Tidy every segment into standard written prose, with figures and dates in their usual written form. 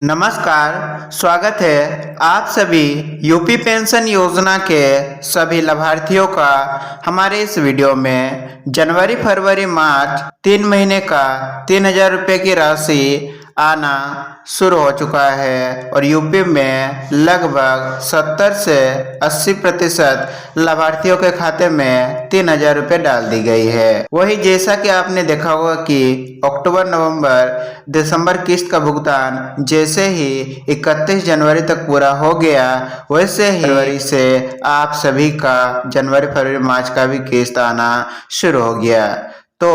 नमस्कार, स्वागत है आप सभी यूपी पेंशन योजना के सभी लाभार्थियों का हमारे इस वीडियो में। जनवरी, फरवरी, मार्च 3 महीने का 3,000 रुपये की राशि आना शुरू हो चुका है और यूपी में लगभग 70 से 80% लाभार्थियों के खाते में 3,000 रुपये डाल दी गई है। वही जैसा कि आपने देखा होगा कि अक्टूबर, नवंबर, दिसंबर किस्त का भुगतान जैसे ही 31 जनवरी तक पूरा हो गया, वैसे ही फरवरी से आप सभी का जनवरी, फरवरी, मार्च का भी किस्त आना शुरू हो गया। तो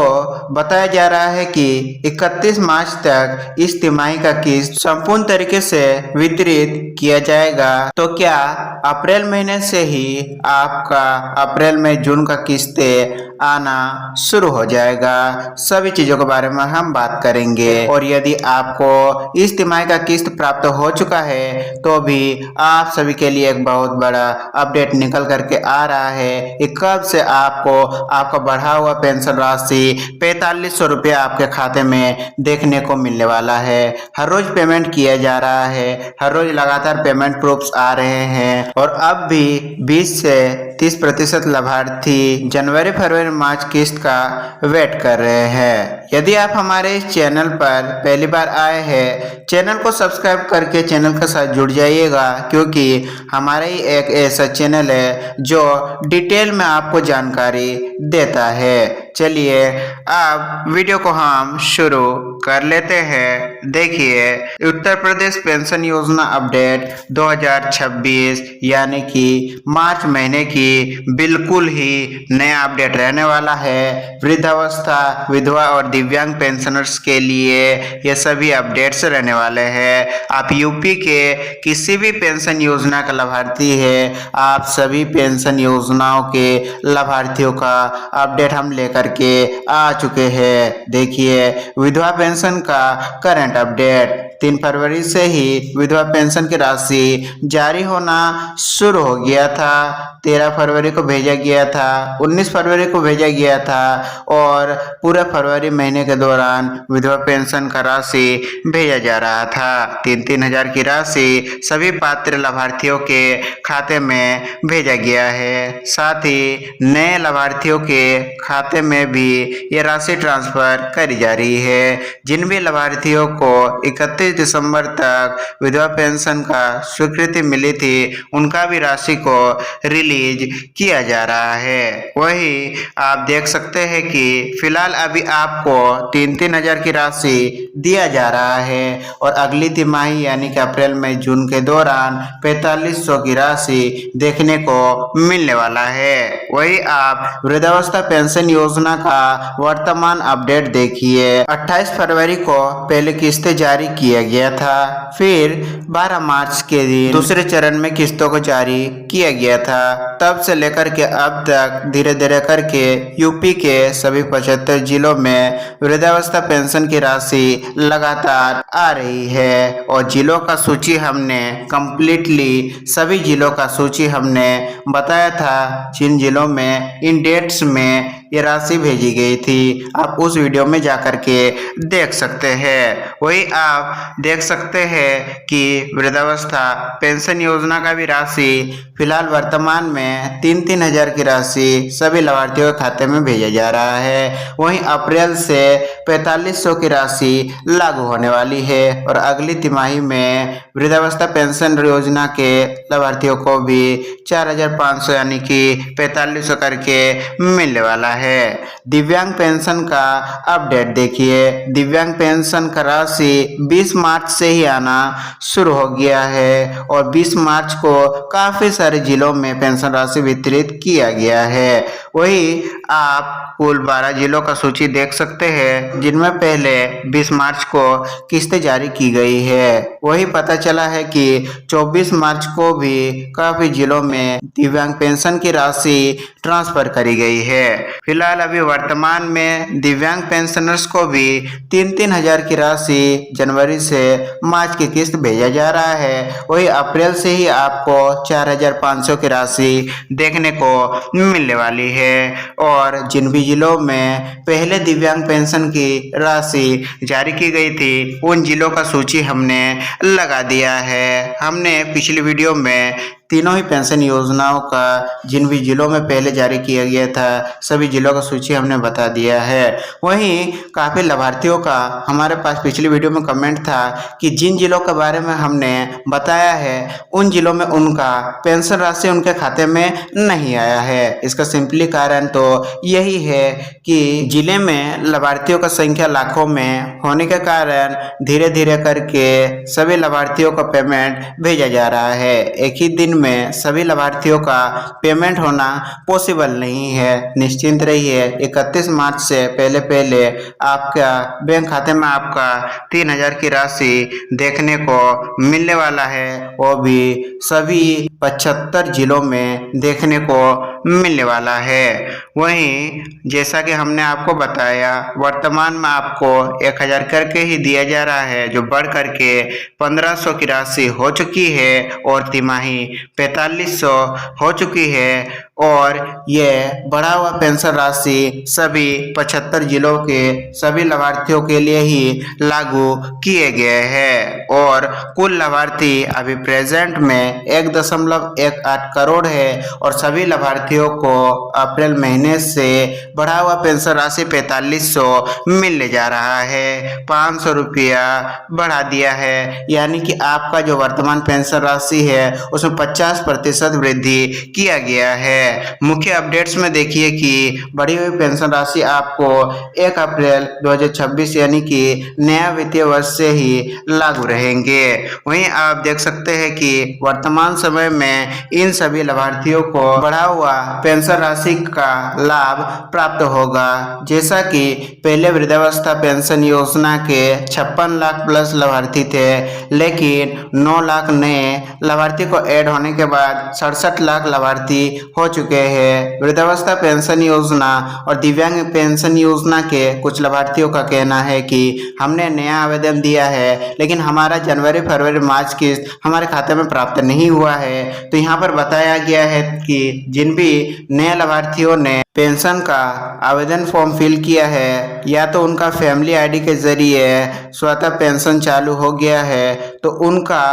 बताया जा रहा है कि 31 मार्च तक इस तिमाही का किस्त संपूर्ण तरीके से वितरित किया जाएगा। तो क्या अप्रैल महीने से ही आपका अप्रैल में जून का किस्तें आना शुरू हो जाएगा? सभी चीजों के बारे में हम बात करेंगे। और यदि आपको इस तिमाही का किस्त प्राप्त हो चुका है तो भी आप सभी के लिए एक बहुत बड़ा अपडेट निकल करके आ रहा है कि कब से आपको आपका बढ़ा हुआ पेंशन राशि 4500 रुपये आपके खाते में देखने को मिलने वाला है। हर रोज पेमेंट किया जा रहा है, हर रोज लगातार पेमेंट प्रूफ्स आ रहे हैं और अब भी 20 से 30% लाभार्थी जनवरी, फरवरी, मार्च किस्त का वेट कर रहे हैं। यदि आप हमारे इस चैनल पर पहली बार आए हैं, चैनल को सब्सक्राइब करके चैनल के साथ जुड़ जाइएगा, क्योंकि हमारा ही एक ऐसा चैनल है जो डिटेल में आपको जानकारी देता है। चलिए अब वीडियो को हम शुरू कर लेते हैं। देखिए, उत्तर प्रदेश पेंशन योजना अपडेट 2026 यानी कि मार्च महीने की बिल्कुल ही नया अपडेट रहने वाला है। वृद्धावस्था, विधवा और दिव्यांग पेंशनर्स के लिए ये सभी अपडेट्स रहने वाले हैं। आप यूपी के किसी भी पेंशन योजना का लाभार्थी है, आप सभी पेंशन योजनाओं के लाभार्थियों का अपडेट हम लेकर के आ चुके हैं। देखिए, विधवा पेंशन का करंट अपडेट 3 फरवरी से ही विधवा पेंशन की राशि जारी होना शुरू हो गया था। 13 फरवरी को भेजा गया था, 19 फरवरी को भेजा गया था और पूरे फरवरी महीने के दौरान विधवा पेंशन का राशि भेजा जा रहा था। 3-3 हजार की राशि सभी पात्र लाभार्थियों के खाते में भेजा गया है। साथ ही नए लाभार्थियों के खाते में भी ये राशि ट्रांसफर करी जा रही है। जिन भी लाभार्थियों को 31 दिसंबर तक विधवा पेंशन का स्वीकृति मिली थी, उनका भी राशि को रिलीज किया जा रहा है। वही आप देख सकते हैं कि फिलहाल अभी आपको 3-3 हजार की राशि दिया जा रहा है और अगली तिमाही यानी कि अप्रैल, मई, जून के दौरान 4500 की राशि देखने को मिलने वाला है। वही आप वृद्धावस्था पेंशन योजना का वर्तमान अपडेट देखिए। 28 फरवरी को पहले किस्तें जारी किया गया था, फिर 12 मार्च के दिन दूसरे चरण में किस्तों को जारी किया गया था। तब से लेकर के अब तक धीरे धीरे करके यूपी के सभी 75 जिलों में वृद्धावस्था पेंशन की राशि लगातार आ रही है और जिलों का सूची हमने कंप्लीटली सभी जिलों का सूची हमने बताया था, जिन जिलों में इन डेट्स में ये राशि भेजी गई थी। आप उस वीडियो में जाकर के देख सकते हैं। वही आप देख सकते हैं कि वृद्धावस्था पेंशन योजना का भी राशि फिलहाल वर्तमान में 3-3 हजार की राशि सभी लाभार्थियों के खाते में भेजा जा रहा है। वहीं अप्रैल से 4500 की राशि लागू होने वाली है और अगली तिमाही में वृद्धावस्था पेंशन योजना के लाभार्थियों को भी 4500 यानी कि 4500 करके मिलने वाला है। दिव्यांग पेंशन का अपडेट देखिए। दिव्यांग पेंशन का राशि 20 मार्च से ही आना शुरू हो गया है और 20 मार्च को काफी सारे जिलों में पेंशन राशि वितरित किया गया है। वही आप कुल 12 जिलों का सूची देख सकते हैं, जिनमें पहले 20 मार्च को किस्तें जारी की गई है। वही पता चला है कि 24 मार्च को भी काफी जिलों में दिव्यांग पेंशन की राशि ट्रांसफर करी गई है। फिलहाल अभी वर्तमान में दिव्यांग पेंशनर्स को भी 3-3 हजार की राशि जनवरी से मार्च की किस्त भेजा जा रहा है। वही अप्रैल से ही आपको 500 की राशि देखने को मिलने वाली है। और जिन भी जिलों में पहले दिव्यांग पेंशन की राशि जारी की गई थी उन जिलों का सूची हमने लगा दिया है। हमने पिछली वीडियो में तीनों ही पेंशन योजनाओं का जिन भी जिलों में पहले जारी किया गया था सभी जिलों का सूची हमने बता दिया है। वहीं काफ़ी लाभार्थियों का हमारे पास पिछली वीडियो में कमेंट था कि जिन जिलों के बारे में हमने बताया है उन जिलों में उनका पेंशन राशि उनके खाते में नहीं आया है। इसका सिंपली कारण तो यही है कि जिले में लाभार्थियों का संख्या लाखों में होने के कारण धीरे धीरे करके सभी लाभार्थियों का पेमेंट भेजा जा रहा है। एक ही दिन में सभी लाभार्थियों का पेमेंट होना पॉसिबल नहीं है। निश्चिंत रहिए, 31 मार्च से पहले आपका बैंक खाते में आपका 3000 की राशि देखने को मिलने वाला है। वो भी सभी 75 जिलों में देखने को मिलने वाला है। वहीं जैसा कि हमने आपको बताया वर्तमान में आपको 1000 करके ही दिया जा रहा है, जो बढ़ करके 1500 की राशि हो चुकी है और तिमाही 4500 हो चुकी है। और यह बढ़ा हुआ पेंशन राशि सभी 75 जिलों के सभी लाभार्थियों के लिए ही लागू किए गए हैं। और कुल लाभार्थी अभी प्रेजेंट में 1.18 करोड़ है और सभी लाभार्थियों को अप्रैल महीने से बढ़ा हुआ पेंशन राशि 4500 मिलने जा रहा है। 500 रुपया बढ़ा दिया है, यानी कि आपका जो वर्तमान पेंशन राशि है उसमें 50% वृद्धि किया गया है। मुख्य अपडेट्स में देखिए कि बढ़ी हुई पेंशन राशि आपको 1 अप्रैल 2026 यानी कि नया वित्तीय वर्ष से ही लागू रहेंगे। वहीं आप देख सकते हैं कि वर्तमान समय में इन सभी लाभार्थियों को बढ़ा हुआ पेंशन राशि का लाभ प्राप्त होगा। जैसा कि पहले वृद्धावस्था पेंशन योजना के 56 लाख प्लस लाभार्थी थे, लेकिन 9 लाख नए लाभार्थी को ऐड होने के बाद 67 लाख लाभार्थी हो चुके हैं। वृद्धावस्था पेंशन योजना और दिव्यांग पेंशन योजना के कुछ लाभार्थियों का कहना है कि हमने नया आवेदन दिया है लेकिन हमारा जनवरी फरवरी मार्च किस्त हमारे खाते में प्राप्त नहीं हुआ है। तो यहाँ पर बताया गया है कि जिन भी नए लाभार्थियों ने पेंशन का आवेदन फॉर्म फिल किया है या तो उनका फैमिली आईडी के जरिए स्वतः पेंशन चालू हो गया है तो उनका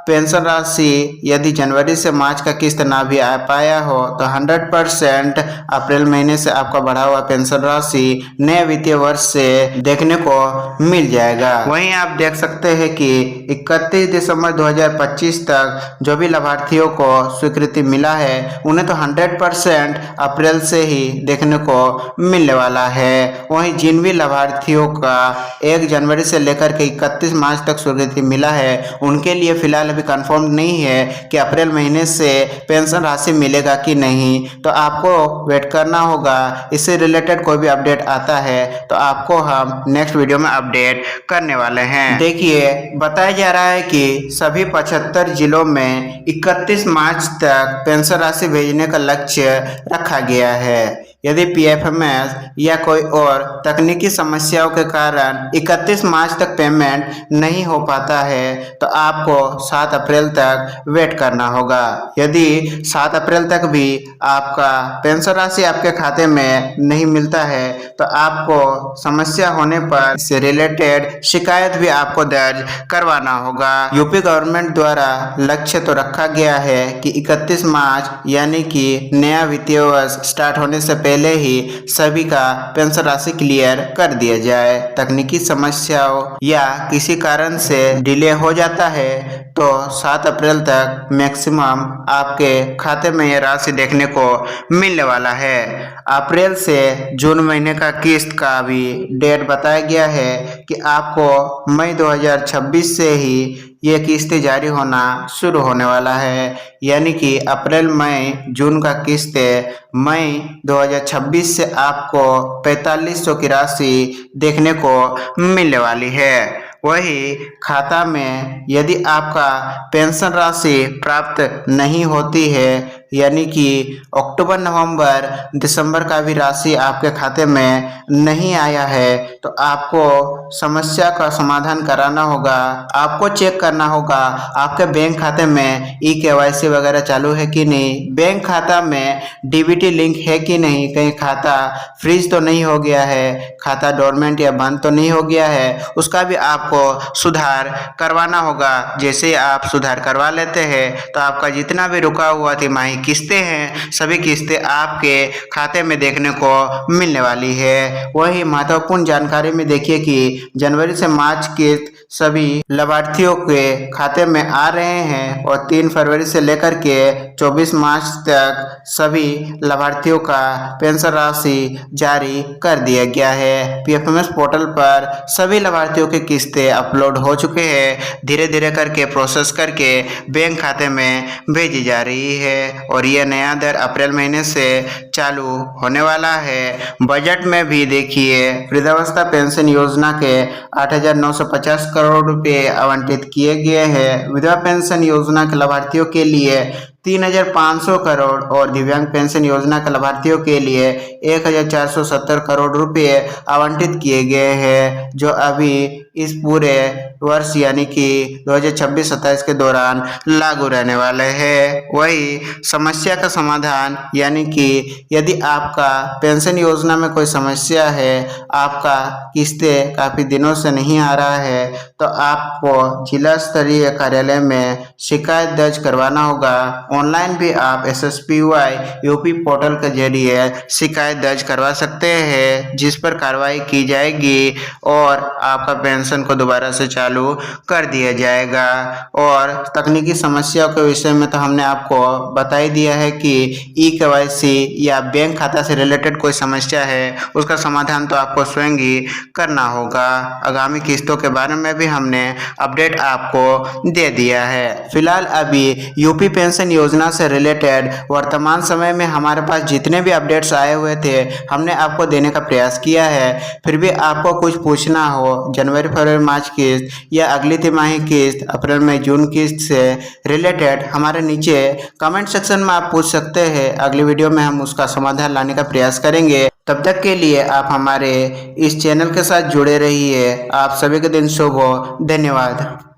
पेंशन राशि यदि जनवरी से मार्च का किस्त ना भी आ पाया हो तो 100% अप्रैल महीने से आपका बढ़ा हुआ पेंशन राशि नए वित्तीय वर्ष से देखने को मिल जाएगा। वहीं आप देख सकते हैं कि 31 दिसंबर 2025 तक जो भी लाभार्थियों को स्वीकृति मिला है उन्हें तो 100% अप्रैल से ही देखने को मिलने वाला है। वहीं जिन भी लाभार्थियों का 1 जनवरी से लेकर के 31 मार्च तक स्वीकृति मिला है उनके लिए फिलहाल अभी कंफर्म नहीं है कि अप्रैल महीने से पेंशन राशि मिलेगा कि नहीं, तो आपको वेट करना होगा। इससे रिलेटेड कोई भी अपडेट आता है तो आपको हम नेक्स्ट वीडियो में अपडेट करने वाले हैं। देखिए, बताया जा रहा है कि सभी 75 जिलों में 31 मार्च तक पेंशन राशि भेजने का लक्ष्य रखा गया है। यदि पीएफएमएस या कोई और तकनीकी समस्याओं के कारण 31 मार्च तक पेमेंट नहीं हो पाता है तो आपको 7 अप्रैल तक वेट करना होगा। यदि 7 अप्रैल तक भी आपका पेंशन राशि आपके खाते में नहीं मिलता है तो आपको समस्या होने पर इससे रिलेटेड शिकायत भी आपको दर्ज करवाना होगा। यूपी गवर्नमेंट द्वारा लक्ष्य तो रखा गया है कि 31 मार्च यानी कि नया वित्तीय वर्ष स्टार्ट होने से पहले ही सभी का पेंशन राशि क्लियर कर दिया जाए। तकनीकी समस्याओं या किसी कारण से डिले हो जाता है तो 7 अप्रैल तक मैक्सिमम आपके खाते में यह राशि देखने को मिलने वाला है। अप्रैल से जून महीने का किस्त का भी डेट बताया गया है कि आपको मई 2026 से ही ये किस्तें जारी होना शुरू होने वाला है, यानी कि अप्रैल मई जून का किस्त मई 2026 से आपको 4500 की राशि देखने को मिलने वाली है। वही खाता में यदि आपका पेंशन राशि प्राप्त नहीं होती है यानी कि अक्टूबर, नवंबर, दिसंबर का भी राशि आपके खाते में नहीं आया है तो आपको समस्या का समाधान कराना होगा। आपको चेक करना होगा आपके बैंक खाते में ई-केवाईसी वगैरह चालू है कि नहीं, बैंक खाता में डीबीटी लिंक है कि नहीं, कहीं खाता फ्रीज तो नहीं हो गया है, खाता डोरमेंट या बंद तो नहीं हो गया है, उसका भी आपको सुधार करवाना होगा। जैसे आप सुधार करवा लेते हैं तो आपका जितना भी रुका हुआ तिमाही किस्तें हैं सभी किस्तें आपके खाते में देखने को मिलने वाली है। वही महत्वपूर्ण जानकारी में देखिए कि जनवरी से मार्च के सभी लाभार्थियों के खाते में आ रहे हैं और 3 फरवरी से लेकर के 24 मार्च तक सभी लाभार्थियों का पेंशन राशि जारी कर दिया गया है। पीएफएमएस पोर्टल पर सभी लाभार्थियों की किस्तें अपलोड हो चुके हैं, धीरे धीरे करके प्रोसेस करके बैंक खाते में भेजी जा रही है और यह नया दर अप्रैल महीने से चालू होने वाला है। बजट में भी देखिए वृद्धावस्था पेंशन योजना के 8,950 करोड़ रुपए आवंटित किए गए हैं। विधवा पेंशन योजना के लाभार्थियों के लिए 3,500 करोड़ और दिव्यांग पेंशन योजना के लाभार्थियों के लिए 1,470 करोड़ रुपए आवंटित किए गए हैं, जो अभी इस पूरे वर्ष यानी कि 2026-27 के दौरान लागू रहने वाले हैं। वही समस्या का समाधान यानी कि यदि आपका पेंशन योजना में कोई समस्या है, आपका किस्तें काफ़ी दिनों से नहीं आ रहा है, तो आपको जिला स्तरीय कार्यालय में शिकायत दर्ज करवाना होगा। ऑनलाइन भी आप SSPY यूपी पोर्टल के जरिए शिकायत दर्ज करवा सकते हैं, जिस पर कार्रवाई की जाएगी और आपका पेंशन को दोबारा से चालू कर दिया जाएगा। और तकनीकी समस्याओं के विषय में तो हमने आपको बता ही दिया है कि ई-केवाईसी या बैंक खाता से रिलेटेड कोई समस्या है उसका समाधान तो आपको स्वयं ही करना होगा। आगामी किस्तों के बारे में भी हमने अपडेट आपको दे दिया है। फिलहाल अभी यूपी पेंशन योजना से रिलेटेड वर्तमान समय में हमारे पास जितने भी अपडेट्स आए हुए थे हमने आपको देने का प्रयास किया है। फिर भी आपको कुछ पूछना हो जनवरी, फरवरी, मार्च किस्त या अगली तिमाही किस्त, अप्रैल, मई, जून किस्त से रिलेटेड हमारे नीचे कमेंट सेक्शन में आप पूछ सकते हैं। अगली वीडियो में हम उसका समाधान लाने का प्रयास करेंगे। तब तक के लिए आप हमारे इस चैनल के साथ जुड़े रहिए। आप सभी के दिन शुभ हो। धन्यवाद।